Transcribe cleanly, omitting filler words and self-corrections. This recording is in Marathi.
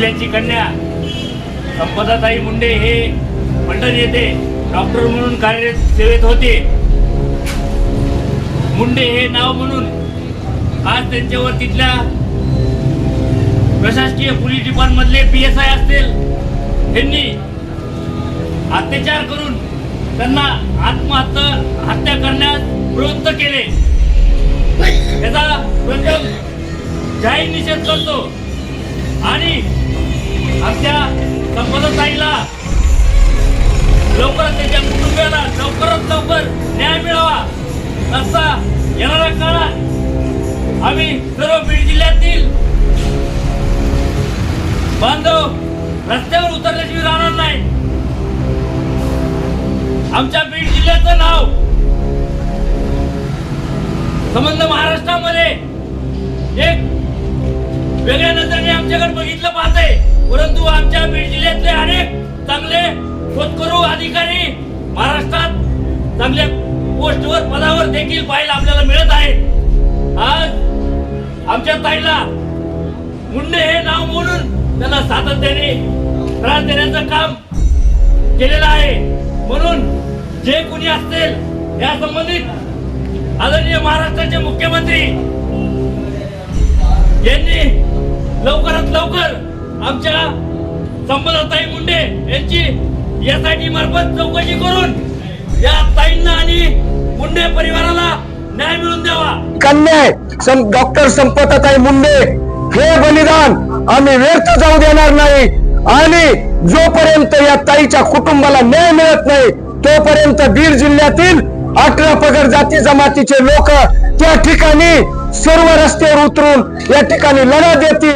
जिल्ह्याची कन्या संपदाताई मुंडे हे फलटण येथे डॉक्टर म्हणून कार्यरत सेवेत होते. मुंडे हे नाव म्हणून आज त्यांच्यावर तिथल्या प्रशासकीय पोलीस डिपार्टमेंटमधले PSI असतील यांनी अत्याचार करून त्यांना हत्या करण्यास प्रवृत्त केले. याचा प्रथम जाहीर निषेध करतो आणि आमच्या संपदाताईला लवकरात त्याच्या कुटुंबियाला लवकरात लवकर न्याय मिळावा असा येणाऱ्या काळात आम्ही सर्व बीड जिल्ह्यातील बांधव रस्त्यावर उतरल्याशिवाय राहणार नाही. आमच्या बीड जिल्ह्याचं नाव संबंध महाराष्ट्रामध्ये एक वेगळ्या नजरेने आमच्याकडे बघितलं पाहते, परंतु आमच्या बीड जिल्ह्यातले अनेक चांगले होतकरू अधिकारी महाराष्ट्रात चांगल्या पोस्टवर पदावर देखील पाहायला आपल्याला मिळत आहेत. आज आमच्या ताईला मुंडे हे नाव म्हणून त्यांना सातत्याने त्रास देण्याचं काम केलेलं आहे. म्हणून जे कुणी असतील या संबंधित आदरणीय महाराष्ट्राचे मुख्यमंत्री यांनी लवकरात लवकर आमच्या संपदाताई मुंडे यांची SIT मार्फत चौकशी करून या ताईंना आणि मुंडे परिवाराला न्याय मिळवून द्यावा. कन्या डॉक्टर संपदाताई मुंडे हे बलिदान आम्ही व्यर्थ जाऊ देणार नाही आणि जोपर्यंत या ताईच्या कुटुंबाला न्याय मिळत नाही तोपर्यंत बीड जिल्ह्यातील 18 पगड जाती जमातीचे लोक त्या ठिकाणी सर्व रस्त्यावर उतरून या ठिकाणी लढा देतील.